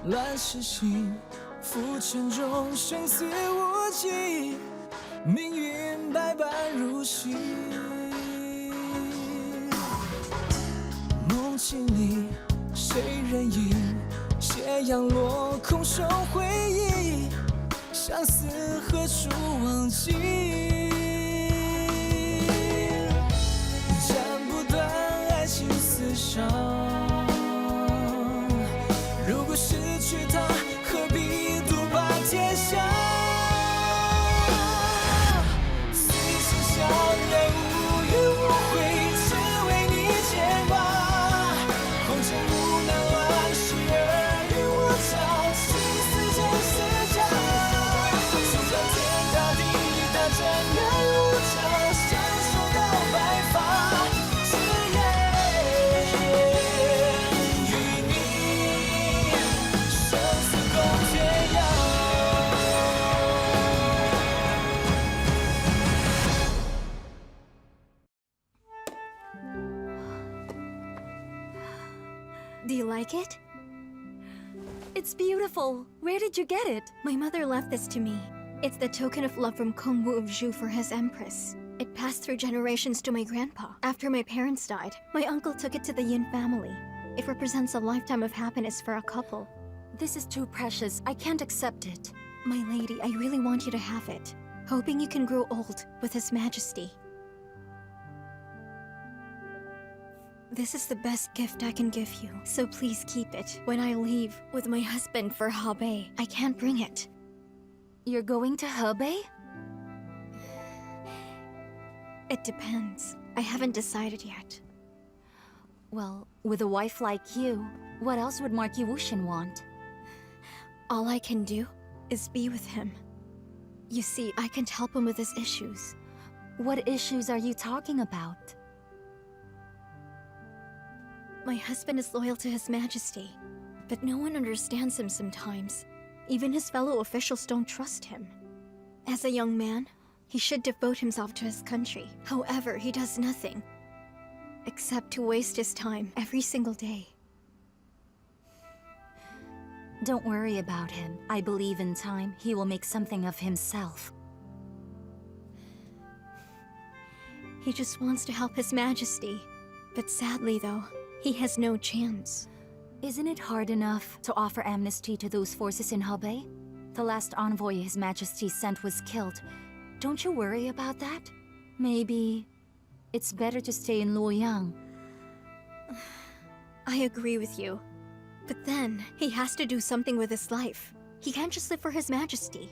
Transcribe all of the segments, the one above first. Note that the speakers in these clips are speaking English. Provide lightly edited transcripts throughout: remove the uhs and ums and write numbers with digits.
乱世心，浮沉中生死无期，命运百般如戏。梦境里谁人影？斜阳落空收回忆，相思何处忘记？斩不断爱情丝伤。如果失去他，何必独霸天下？此生相爱无怨无悔，只为你牵挂。红尘无奈万事尔虞我诈，生死真是假。就算天大地大，真爱无常，相守到白发，只愿与你生死共天涯。Do you like it? It's beautiful. Where did you get it? My mother left this to me. It's the token of love from Kongwu of Zhu for his empress. It passed through generations to my grandpa. After my parents died, my uncle took it to the Yin family. It represents a lifetime of happiness for a couple. This is too precious. I can't accept it. My lady, I really want you to have it. Hoping you can grow old with His Majesty. This is the best gift I can give you, so please keep it. When I leave with my husband for Hebei, I can't bring it. You're going to Hebei? It depends. I haven't decided yet. Well, with a wife like you, what else would Marquis Wuxian want? All I can do is be with him. You see, I can't help him with his issues. What issues are you talking about? My husband is loyal to His Majesty, but no one understands him sometimes. Even his fellow officials don't trust him. As a young man, he should devote himself to his country. However, he does nothing, except to waste his time every single day. Don't worry about him. I believe in time he will make something of himself. He just wants to help His Majesty. But sadly though, he has no chance. Isn't it hard enough to offer amnesty to those forces in Hebei? The last envoy His Majesty sent was killed. Don't you worry about that? Maybe it's better to stay in Luoyang. I agree with you. But then, he has to do something with his life. He can't just live for His Majesty.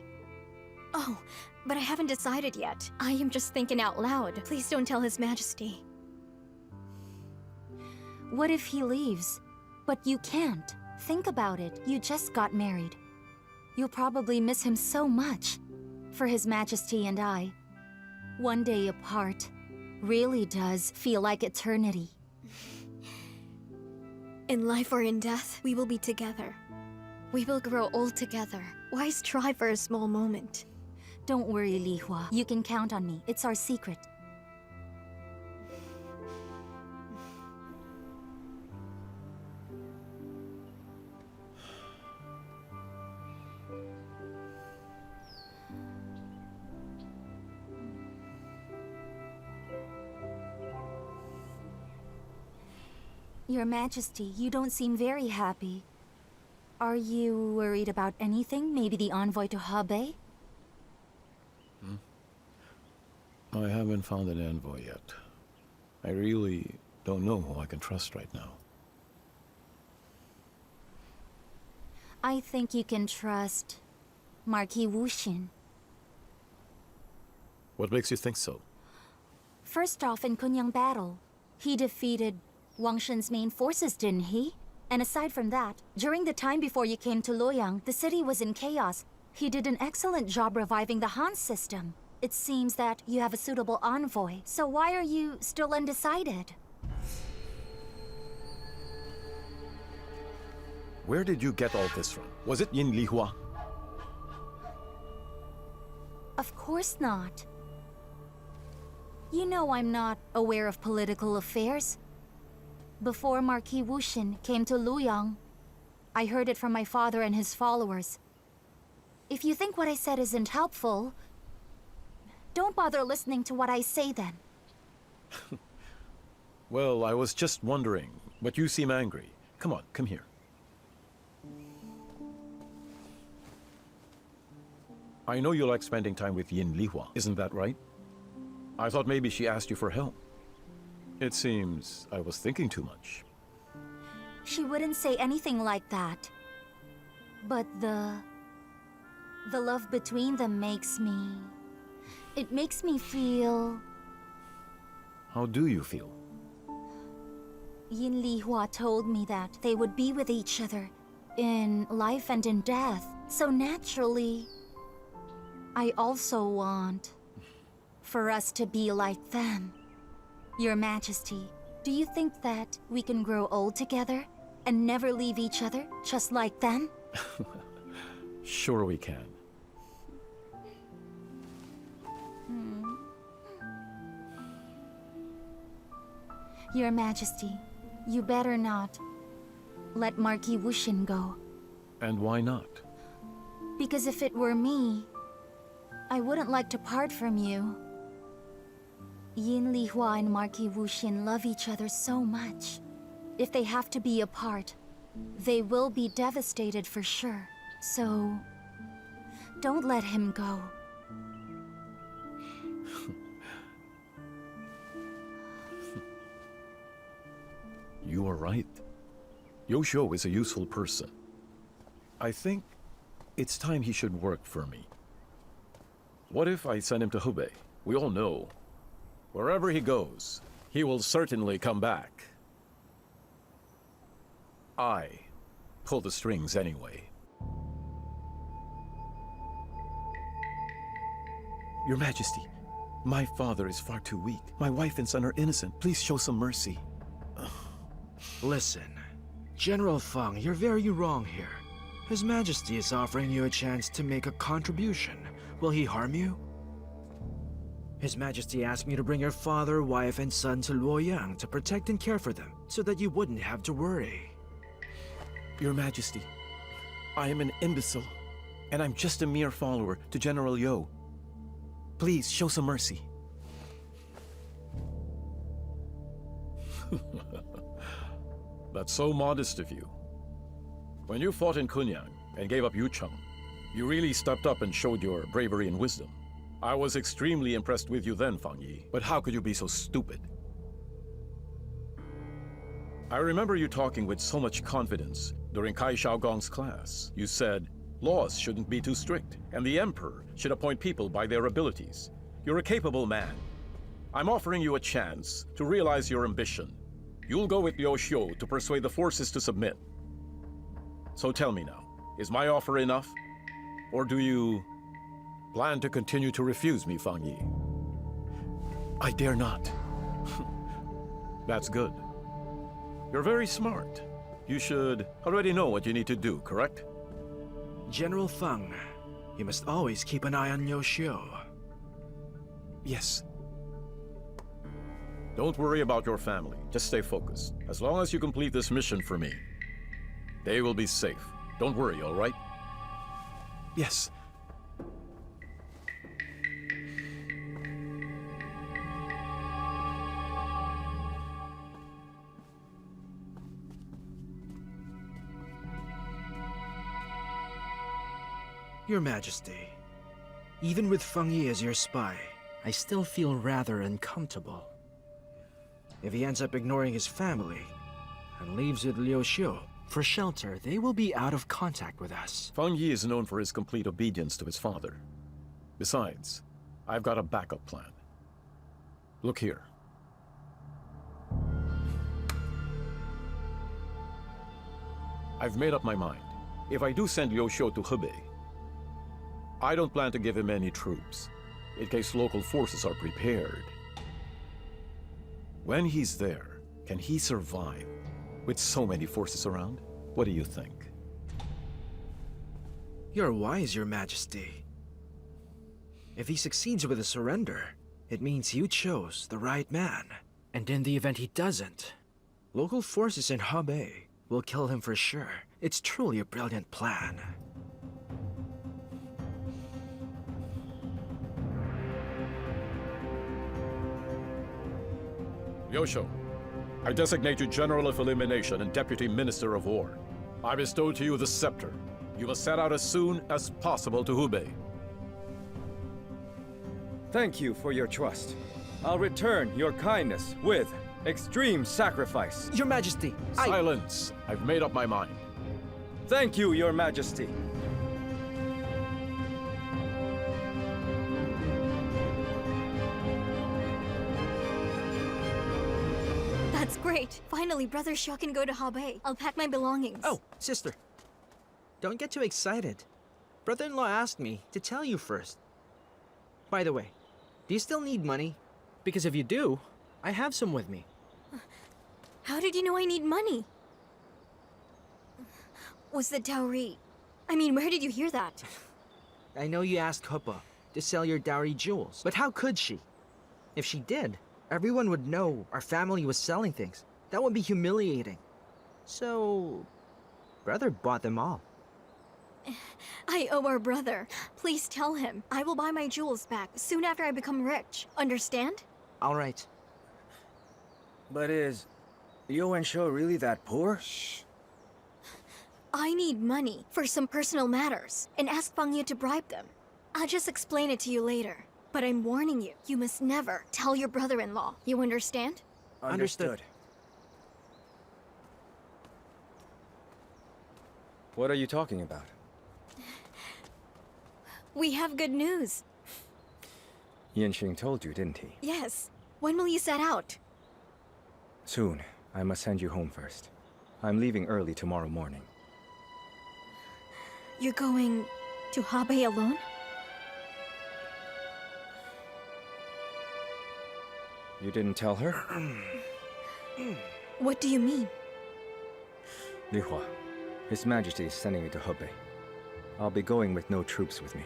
Oh, but I haven't decided yet. I am just thinking out loud. Please don't tell His Majesty. What if he leaves? But you can't. Think about it. You just got married. You'll probably miss him so much. For His Majesty and I, one day apart really does feel like eternity. In life or in death, we will be together. We will grow old together. Why strive for a small moment? Don't worry, Li Hua. You can count on me. It's our secret. Your Majesty, you don't seem very happy. Are you worried about anything? Maybe the envoy to Hebei? I haven't found an envoy yet. I really don't know who I can trust right now. I think you can trust Marquis Wuxian. What makes you think so? First off, in Kunyang battle, he defeated Wang Shen's main forces, didn't he? And aside from that, during the time before you came to Luoyang, the city was in chaos. He did an excellent job reviving the Han system. It seems that you have a suitable envoy, so why are you still undecided? Where did you get all this from? Was it Yin Li Hua? Of course not. You know I'm not aware of political affairs. Before Marquis Wuxian came to Luoyang, I heard it from my father and his followers. If you think what I said isn't helpful, don't bother listening to what I say then. Well, I was just wondering, but you seem angry. Come on, come here. I know you like spending time with Yin Lihua, isn't that right? I thought maybe she asked you for help. It seems I was thinking too much. She wouldn't say anything like that. But the love between them makes me... It makes me feel... How do you feel? Yin Lihua told me that they would be with each other in life and in death. So naturally, I also want for us to be like them. Your Majesty, do you think that we can grow old together and never leave each other, just like them? Sure we can. Your Majesty, you better not let Marquis Wushin go. And why not? Because if it were me, I wouldn't like to part from you. Yin Lihua and Marquis Wushin love each other so much. If they have to be apart, they will be devastated for sure. So, don't let him go. You are right. Yoshio is a useful person. I think it's time he should work for me. What if I send him to Hubei? We all know, wherever he goes, he will certainly come back. I pull the strings anyway. Your Majesty, my father is far too weak. My wife and son are innocent. Please show some mercy. Listen, General Feng, you're very wrong here. His Majesty is offering you a chance to make a contribution. Will he harm you? His Majesty asked me to bring your father, wife, and son to Luoyang to protect and care for them, so that you wouldn't have to worry. Your Majesty, I am an imbecile, and I'm just a mere follower to General Yo. Please, show some mercy. That's so modest of you. When you fought in Kunyang and gave up Yucheng, you really stepped up and showed your bravery and wisdom. I was extremely impressed with you then, Fang Yi. But how could you be so stupid? I remember you talking with so much confidence during Kai Xiaogong's class. You said, laws shouldn't be too strict, and the Emperor should appoint people by their abilities. You're a capable man. I'm offering you a chance to realize your ambition. You'll go with Liu Xiu to persuade the forces to submit. So tell me now, is my offer enough? Or do you plan to continue to refuse me, Fang Yi? I dare not. That's good. You're very smart. You should already know what you need to do, correct? General Feng, you must always keep an eye on Yoshio. Yes. Don't worry about your family. Just stay focused. As long as you complete this mission for me, they will be safe. Don't worry, all right? Yes. Your Majesty, even with Feng Yi as your spy, I still feel rather uncomfortable. If he ends up ignoring his family and leaves with Liu Xiu for shelter, they will be out of contact with us. Fang Yi is known for his complete obedience to his father. Besides, I've got a backup plan. Look here. I've made up my mind. If I do send Liu Xiu to Hebei, I don't plan to give him any troops, in case local forces are prepared. When he's there, can he survive with so many forces around? What do you think? You're wise, Your Majesty. If he succeeds with a surrender, it means you chose the right man. And in the event he doesn't, local forces in Hebei we'll kill him for sure. It's truly a brilliant plan. Yosho, I designate you General of Elimination and Deputy Minister of War. I bestow to you the scepter. You must set out as soon as possible to Hubei. Thank you for your trust. I'll return your kindness with extreme sacrifice. Your Majesty, Silence! I've made up my mind. Thank you, Your Majesty. That's great. Finally, Brother Xiao can go to Hebei. I'll pack my belongings. Oh, sister. Don't get too excited. Brother-in-law asked me to tell you first. By the way, do you still need money? Because if you do, I have some with me. How did you know I need money? Was the dowry... I mean, where did you hear that? I know you asked Huppa to sell your dowry jewels, but how could she? If she did, everyone would know our family was selling things. That would be humiliating. So, brother bought them all. I owe our brother. Please tell him. I will buy my jewels back soon after I become rich. Understand? All right. But is Yuan Shou really that poor? I need money for some personal matters and ask Fang Ye to bribe them. I'll just explain it to you later. But I'm warning you, you must never tell your brother-in-law. You understand? Understood. What are you talking about? We have good news. Yanxing told you, didn't he? Yes. When will you set out? Soon. I must send you home first. I'm leaving early tomorrow morning. You're going to Hebei alone? You didn't tell her? What do you mean? Li Hua, His Majesty is sending me to Hebei. I'll be going with no troops with me.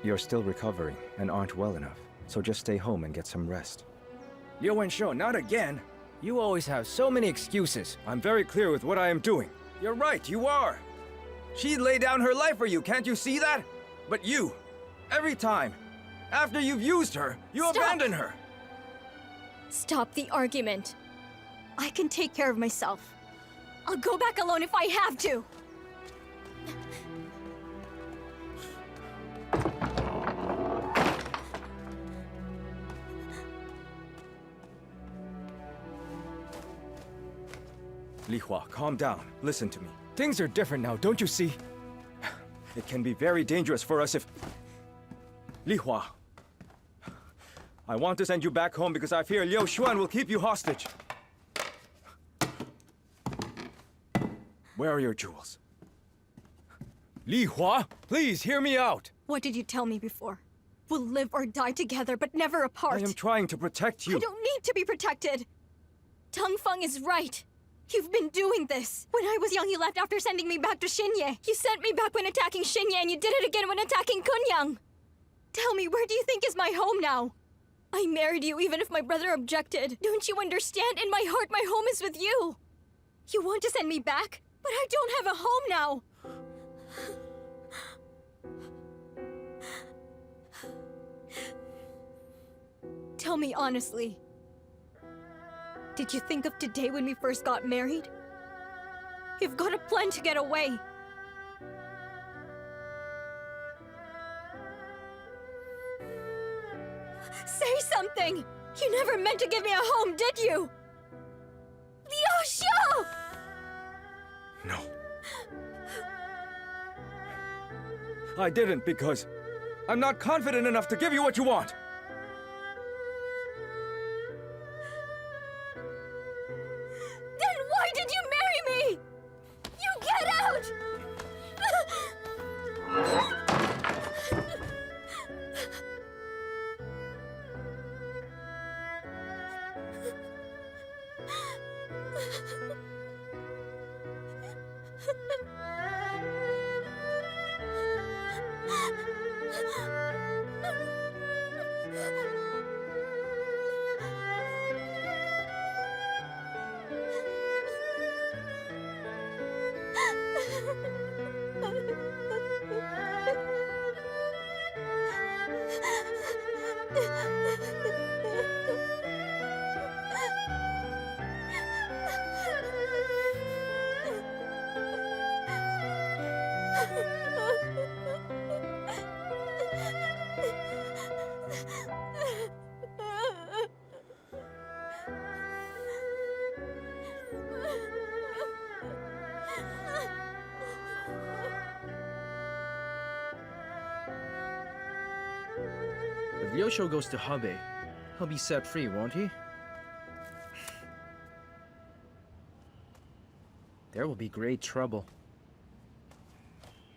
You're still recovering and aren't well enough, so just stay home and get some rest. Yuan Shou, not again! You always have so many excuses. I'm very clear with what I am doing. You're right, you are! She'd lay down her life for you, can't you see that? But you, every time, after you've used her, you Stop! abandon her! Stop the argument. I can take care of myself. I'll go back alone if I have to. Li Hua, calm down. Listen to me. Things are different now, don't you see? It can be very dangerous for us if... Li Hua, I want to send you back home because I fear Liu Xuan will keep you hostage. Where are your jewels? Li Hua, please hear me out. What did you tell me before? We'll live or die together, but never apart. I am trying to protect you. I don't need to be protected. Tang Feng is right. You've been doing this. When I was young, you left after sending me back to Xinye. You sent me back when attacking Xinye, and you did it again when attacking Kunyang. Tell me, where do you think is my home now? I married you even if my brother objected. Don't you understand? In my heart, my home is with you. You want to send me back? But I don't have a home now. Tell me honestly. Did you think of today when we first got married? You've got a plan to get away. Say something! You never meant to give me a home, did you? Liu Xiu! No. I didn't because I'm not confident enough to give you what you want. Then why did you marry me? You get out! If Liu goes to Hebei, he'll be set free, won't he? There will be great trouble.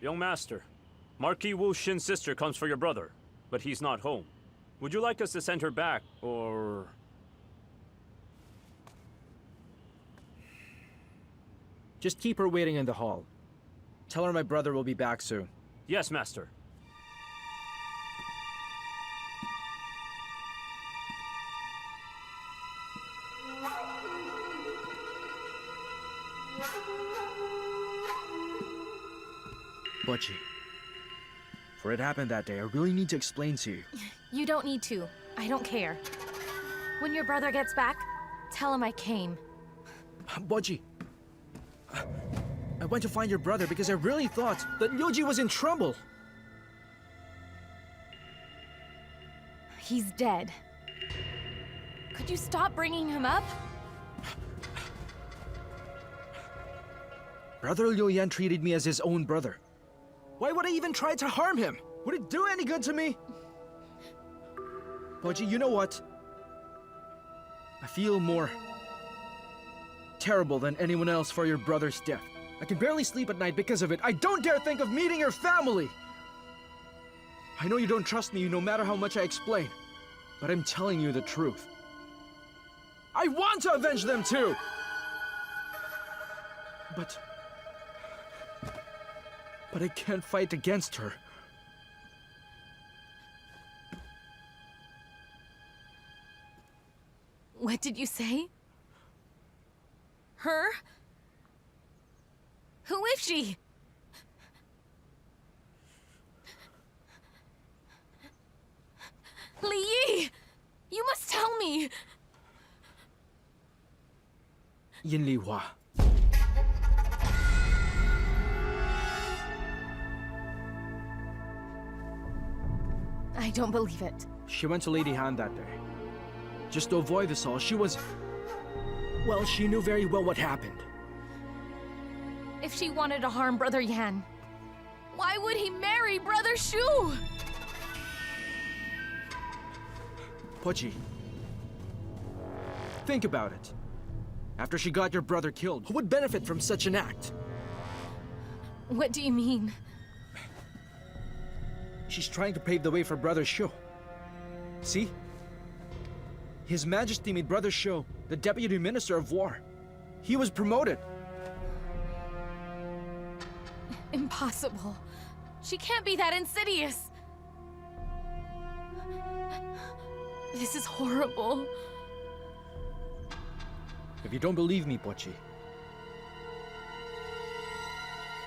Young master, Marquis Wu Xin's sister comes for your brother, but he's not home. Would you like us to send her back, or... Just keep her waiting in the hall. Tell her my brother will be back soon. Yes, master. Butchie, for it happened that day, I really need to explain to you. You don't need to. I don't care. When your brother gets back, tell him I came. Butchie, I went to find your brother because I really thought that Yoji was in trouble. He's dead. Could you stop bringing him up? Brother Liu Yan treated me as his own brother. Why would I even try to harm him? Would it do any good to me? Butchie, you know what? I feel more terrible than anyone else for your brother's death. I can barely sleep at night because of it. I don't dare think of meeting your family! I know you don't trust me no matter how much I explain, but I'm telling you the truth. I want to avenge them too! But I can't fight against her. What did you say? Her? Who is she? Li Yi! You must tell me! Yin Li Hua. I don't believe it. She went to Lady Han that day. Just to avoid this all, she was... Well, she knew very well what happened. If she wanted to harm Brother Yan, why would he marry Brother Shu? Pochi, think about it. After she got your brother killed, who would benefit from such an act? What do you mean? She's trying to pave the way for Brother Shu. See? His Majesty made Brother Shu the Deputy Minister of War. He was promoted. Impossible. She can't be that insidious. This is horrible. If you don't believe me, Pochi,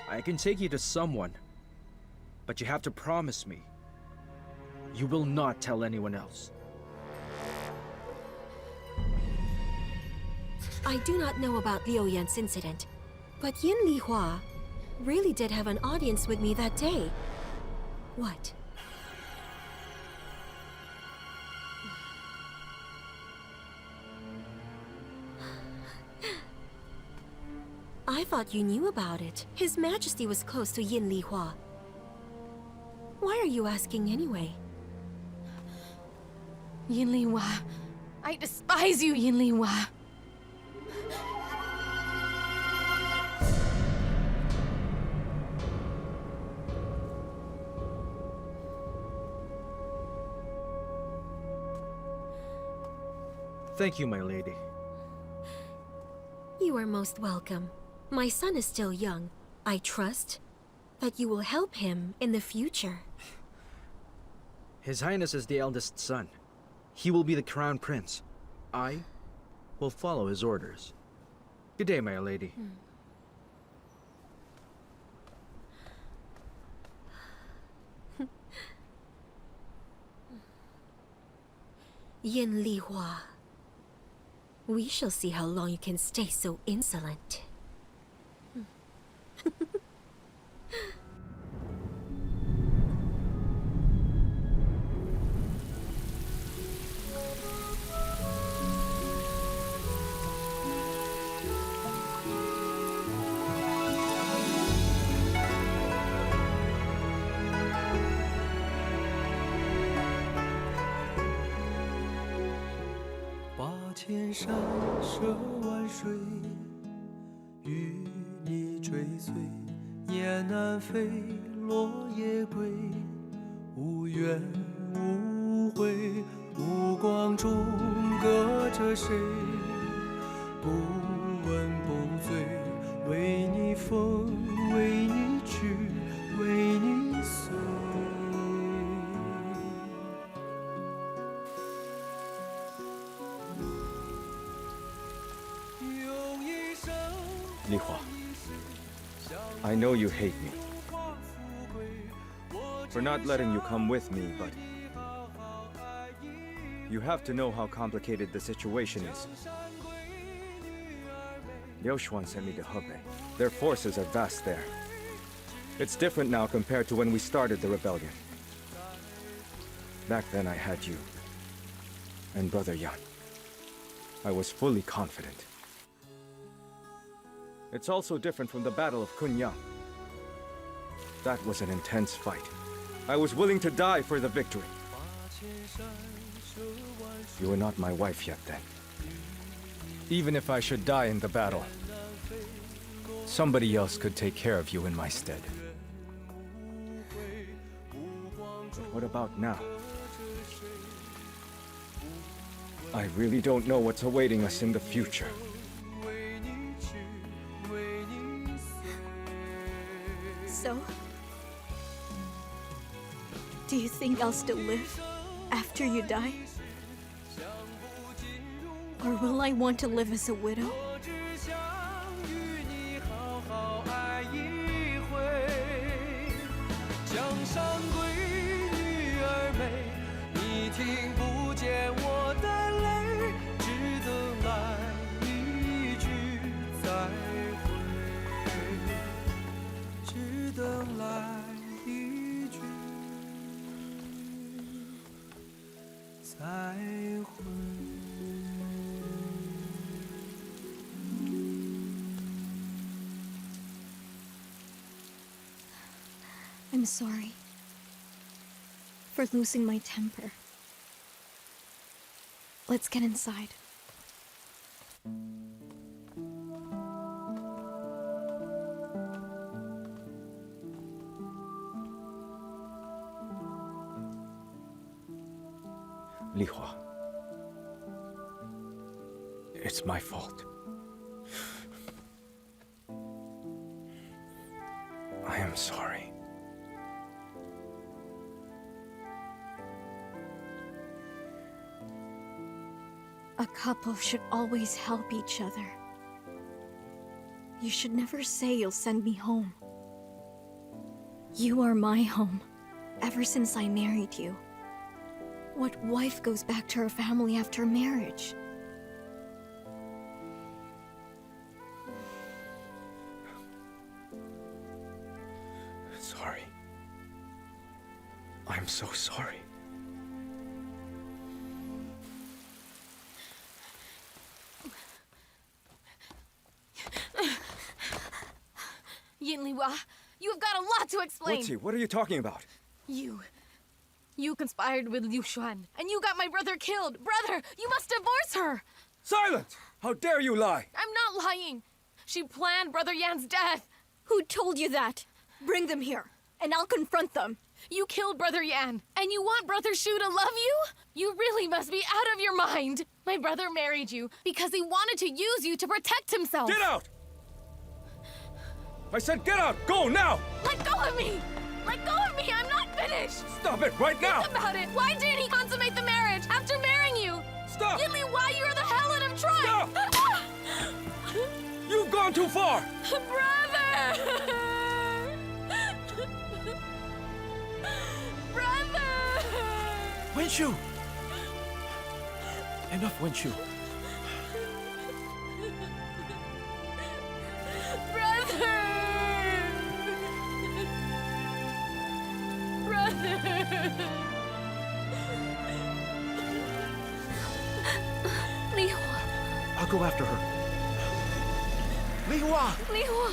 I can take you to someone, but you have to promise me you will not tell anyone else. I do not know about Liu Yan's incident, but Yin Li Hua really did have an audience with me that day. What? I thought you knew about it. His Majesty was close to Yin Li Hua. Why are you asking anyway? Yin Li Hua. I despise you, Yin Li Hua. Thank you, my lady. You are most welcome. My son is still young. I trust that you will help him in the future. His Highness is the eldest son. He will be the crown prince. I will follow his orders. Good day, my lady. Yin Li Hua. We shall see how long you can stay so insolent. 千山涉万水，与你追随，雁南飞，落叶归，无怨无悔，目光中隔着谁？不问不醉，为你疯，为你痴，为你碎。Li Hua, I know you hate me for not letting you come with me, but you have to know how complicated the situation is. Liu Xuan sent me to Hebei. Their forces are vast there. It's different now compared to when we started the rebellion. Back then I had you and Brother Yan. I was fully confident. It's also different from the Battle of Kunyang. That was an intense fight. I was willing to die for the victory. You were not my wife yet then. Even if I should die in the battle, somebody else could take care of you in my stead. But what about now? I really don't know what's awaiting us in the future. So, do you think I'll still live after you die? Or will I want to live as a widow? 我只想与你好好爱一回。江山归女儿美，你听不见我的泪，只等来一句再会，只等来一句再会。I'm sorry for losing my temper. Let's get inside. Li Hua, it's my fault. I am sorry. A couple should always help each other. You should never say you'll send me home. You are my home, ever since I married you. What wife goes back to her family after marriage? Sorry. I'm so sorry. Yin Liwa, you have got a lot to explain. What's he? What are you talking about? You conspired with Liu Xuan, and you got my brother killed. Brother, you must divorce her! Silence! How dare you lie? I'm not lying. She planned Brother Yan's death. Who told you that? Bring them here, and I'll confront them. You killed Brother Yan, and you want Brother Shu to love you? You really must be out of your mind. My brother married you because he wanted to use you to protect himself. Get out! I said get out! Go now! Let go of me! Let go of me! I'm not finished! Stop it right now! Think about it! Why didn't he consummate the marriage after marrying you? Stop! Yin Li, why you're the Helen of Troy! Stop! You've gone too far! Brother! Brother! Wenshu! Enough, Wenshu. Brother! Li Hua! I'll go after her. Li Hua! Li Hua!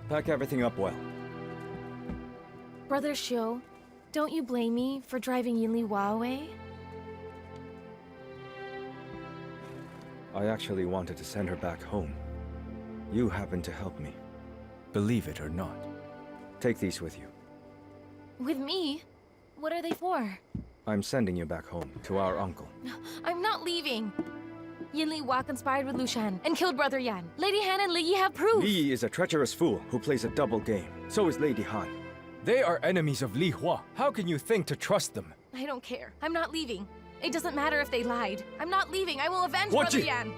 Pack everything up well. Brother Xiu, don't you blame me for driving Yinli Hua away? I actually wanted to send her back home. You happened to help me. Believe it or not. Take these with you. With me? What are they for? I'm sending you back home, to our uncle. I'm not leaving. Yinli Hua conspired with Lu Shan and killed Brother Yan. Lady Han and Li Yi have proof. Li Yi is a treacherous fool who plays a double game. So is Lady Han. They are enemies of Li Hua. How can you think to trust them? I don't care. I'm not leaving. It doesn't matter if they lied. I'm not leaving. I will avenge What Brother you- Yan.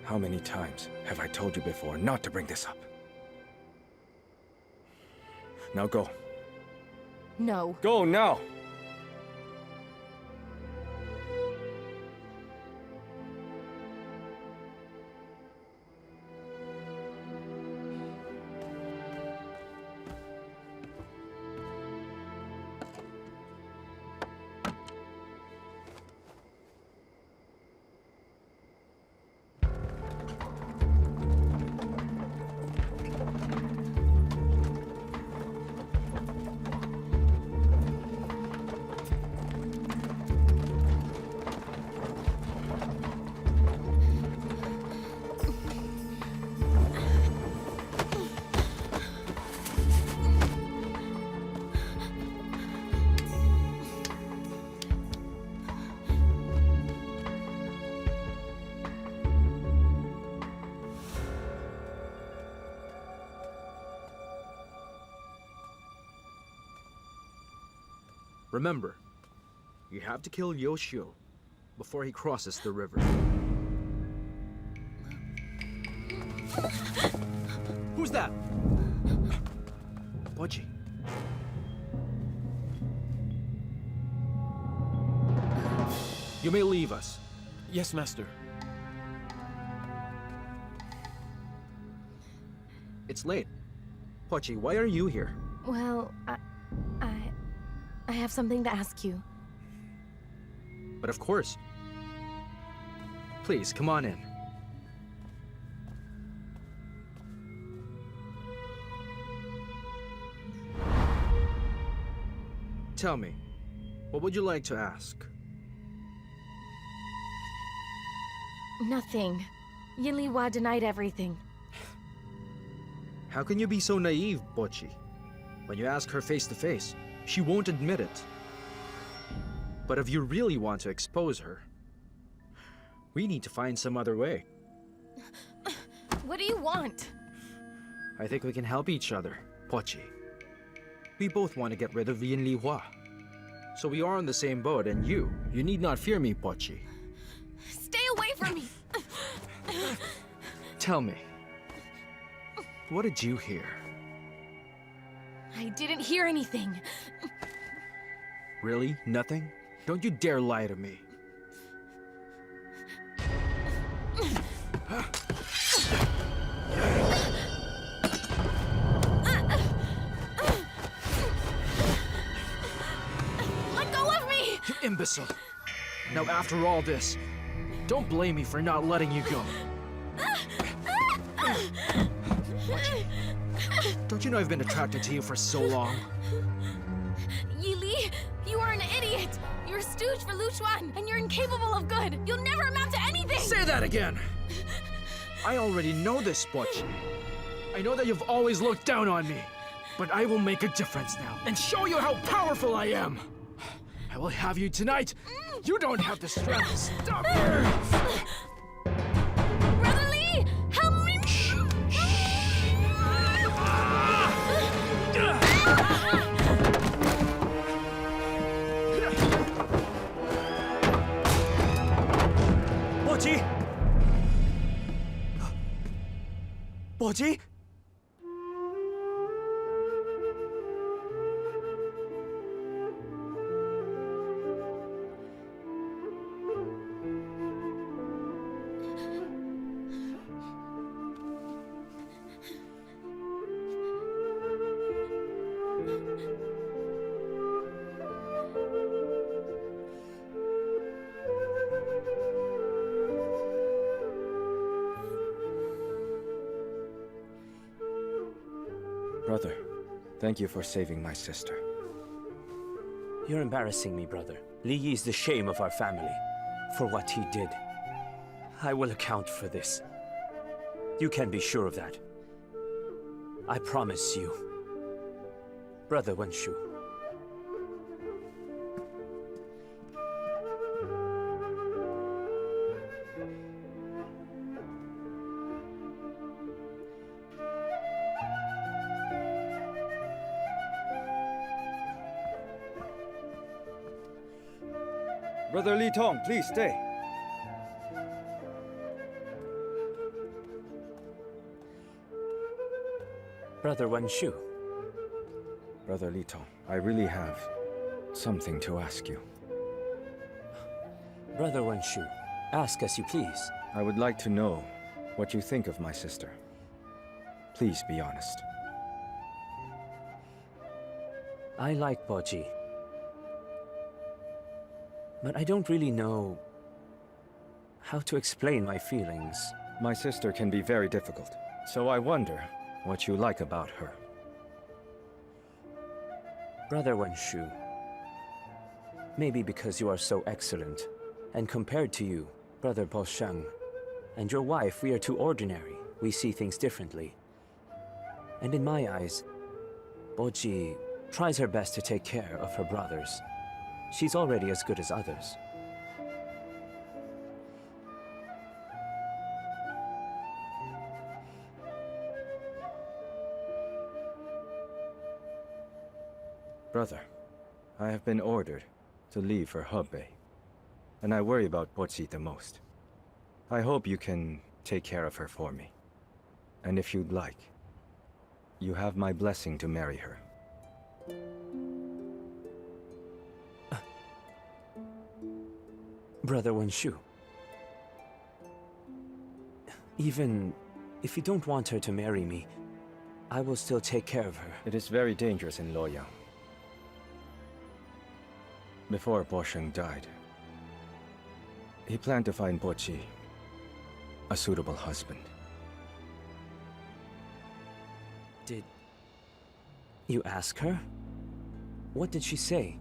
How many times have I told you before not to bring this up? Now go. No. Go now! Remember, you have to kill Yoshio before he crosses the river. Who's that? Pochi. You may leave us. Yes, master. It's late. Pochi, why are you here? Well, I have something to ask you. But of course. Please, come on in. Tell me, what would you like to ask? Nothing. Yinli Hua denied everything. How can you be so naive, Pochi? When you ask her face to face, she won't admit it. But if you really want to expose her, we need to find some other way. What do you want? I think we can help each other, Pochi. We both want to get rid of Yinli Hua. So we are on the same boat, and you need not fear me, Pochi. Stay away from me! Tell me, what did you hear? I didn't hear anything. Really? Nothing? Don't you dare lie to me. Let go of me! You imbecile! Now after all this, don't blame me for not letting you go. Don't you know I've been attracted to you for so long? Yili, you are an idiot! You're a stooge for Lu Chuan, and you're incapable of good! You'll never amount to anything! Say that again! I already know this, Pochi. I know that you've always looked down on me. But I will make a difference now, and show you how powerful I am! I will have you tonight! You don't have the strength to stop me! Brother Lee! Help me! Pochi! Pochi? Thank you for saving my sister. You're embarrassing me, brother. Li Yi is the shame of our family. For what he did. I will account for this. You can be sure of that. I promise you. Brother Wenshu. Brother Li Tong, please stay. Brother Wenshu. Brother Li Tong, I really have something to ask you. Brother Wenshu, ask as you please. I would like to know what you think of my sister. Please be honest. I like Boji. But I don't really know how to explain my feelings. My sister can be very difficult, so I wonder what you like about her. Brother Wenshu, maybe because you are so excellent, and compared to you, Brother Bo Sheng, and your wife, we are too ordinary. We see things differently. And in my eyes, Boji tries her best to take care of her brothers. She's already as good as others. Brother, I have been ordered to leave for Hebei, and I worry about Boji the most. I hope you can take care of her for me. And if you'd like, you have my blessing to marry her. Brother Wenshu, even if you don't want her to marry me, I will still take care of her. It is very dangerous in Luoyang. Before Bo Sheng died, he planned to find Boji a suitable husband. Did you ask her? What did she say?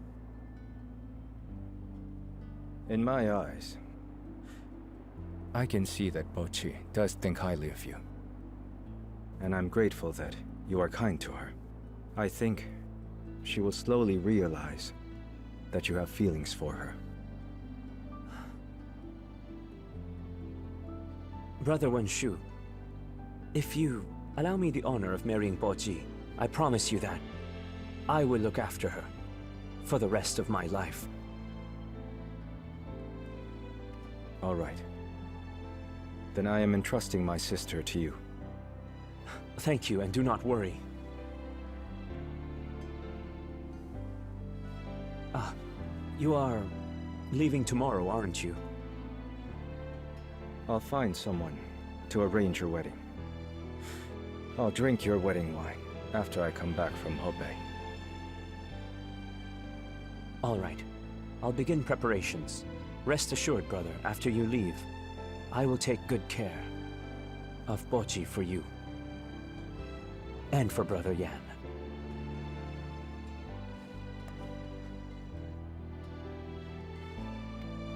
In my eyes, I can see that Boji does think highly of you. And I'm grateful that you are kind to her. I think she will slowly realize that you have feelings for her. Brother Wenshu, if you allow me the honor of marrying Boji, I promise you that I will look after her for the rest of my life. All right. Then I am entrusting my sister to you. Thank you, and do not worry. You are leaving tomorrow, aren't you? I'll find someone to arrange your wedding. I'll drink your wedding wine after I come back from Hebei. All right. I'll begin preparations. Rest assured, brother, after you leave, I will take good care of Boji for you. And for Brother Yan.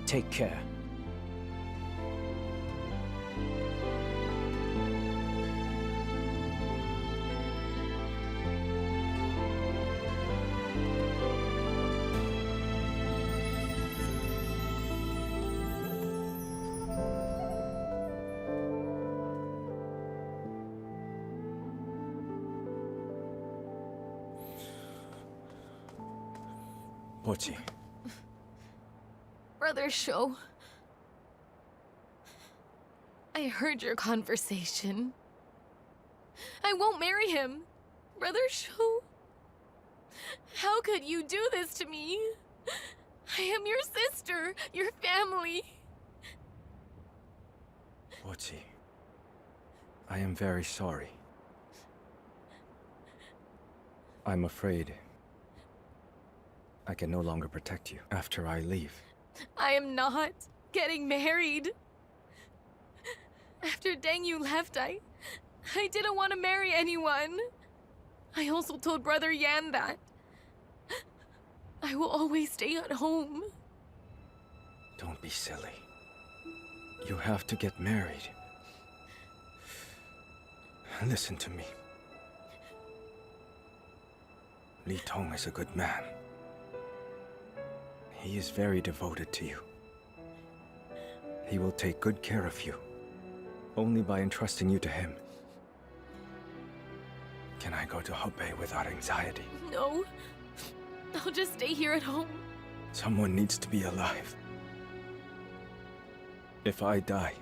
Take care. Boji. Brother Shou, I heard your conversation. I won't marry him. Brother Shou, how could you do this to me? I am your sister, your family. Boji, I am very sorry. I'm afraid I can no longer protect you after I leave. I am not getting married. After Deng Yu left, I didn't want to marry anyone. I also told Brother Yan that I will always stay at home. Don't be silly. You have to get married. Listen to me. Li Tong is a good man. He is very devoted to you. He will take good care of you, only by entrusting you to him. Can I go to Hebei without anxiety? No. I'll just stay here at home. Someone needs to be alive. If I die,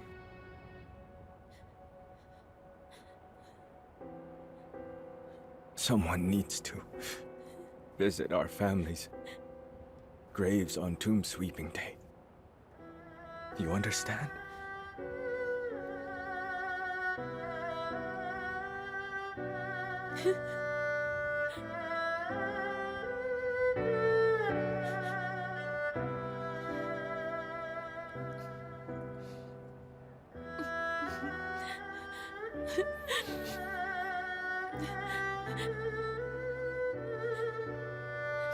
someone needs to visit our families' graves on tomb sweeping day. You understand?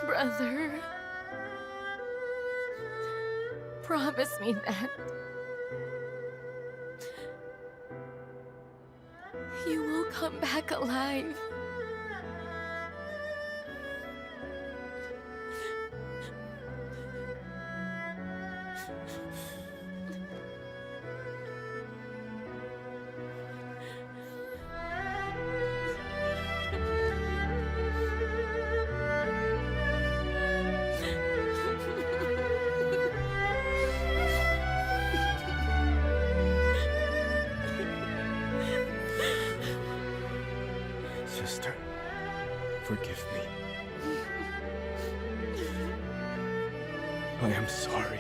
Brother, promise me that you will come back alive. Sister, forgive me. I am sorry.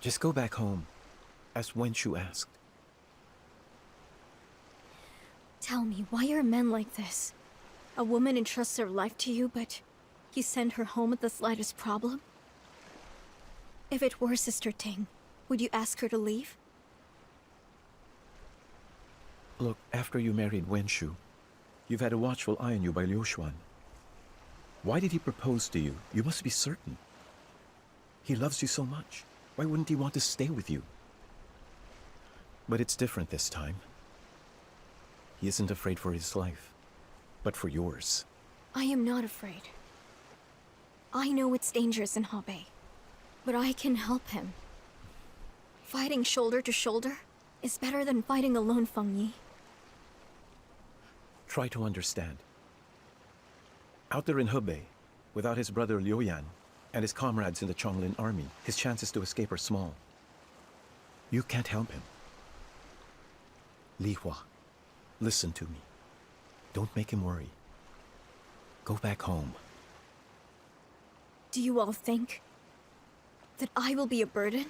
Just go back home, as Wenshu asked. Tell me, why are men like this? A woman entrusts her life to you, but you send her home at the slightest problem? If it were Sister Ting, would you ask her to leave? Look, after you married Wenshu, you've had a watchful eye on you by Liu Xuan. Why did he propose to you? You must be certain. He loves you so much. Why wouldn't he want to stay with you? But it's different this time. He isn't afraid for his life, but for yours. I am not afraid. I know it's dangerous in Hebei, but I can help him. Fighting shoulder to shoulder is better than fighting alone, Feng Yi. Try to understand. Out there in Hebei, without his brother Liu Yan and his comrades in the Chonglin army, his chances to escape are small. You can't help him. Li Hua, listen to me. Don't make him worry. Go back home. Do you all think that I will be a burden?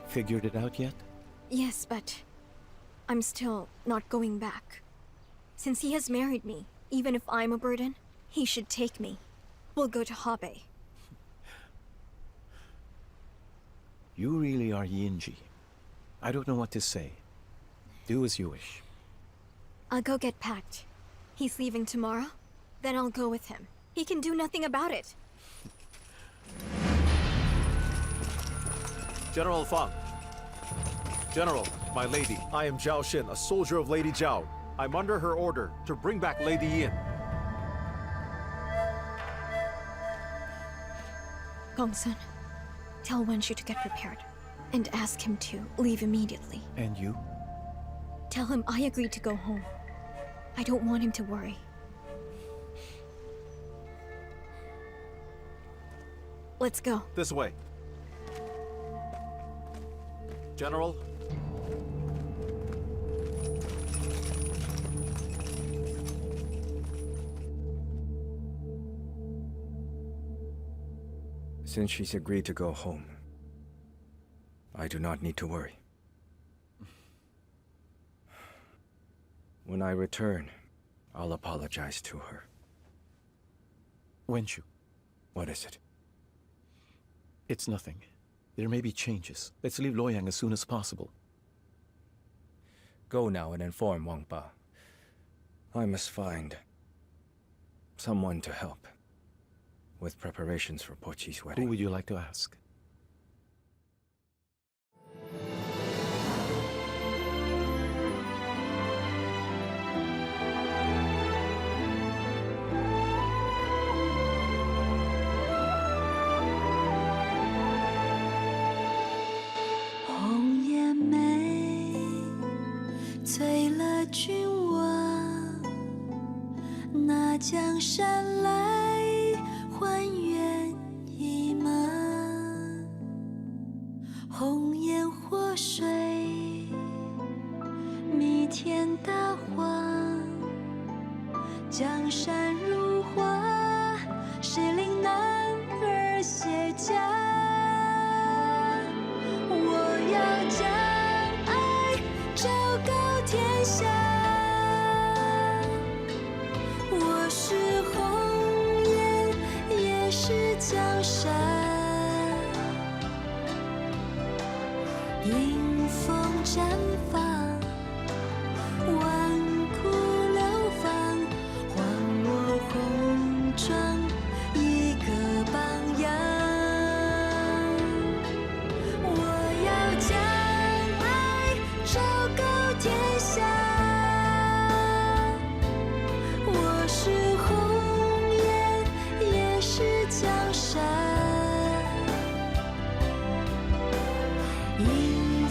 Figured it out yet? Yes, but I'm still not going back. Since he has married me, even if I'm a burden, he should take me. We'll go to Habe. You really are Yinji. I don't know what to say. Do as you wish. I'll go get packed. He's leaving tomorrow? Then I'll go with him. He can do nothing about it. General Fang. General, my lady, I am Zhao Xin, a soldier of Lady Zhao. I'm under her order to bring back Lady Yin. Gongsun, tell Wenshu to get prepared. And ask him to leave immediately. And you? Tell him I agreed to go home. I don't want him to worry. Let's go. This way. General. Since she's agreed to go home, I do not need to worry. When I return, I'll apologize to her. Wenshu, What is it? it's nothing. There may be changes. Let's leave Luoyang as soon as possible. Go now and inform Wang Ba. I must find someone to help with preparations for Pochi's Who wedding. would you like to ask?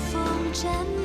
迎风绽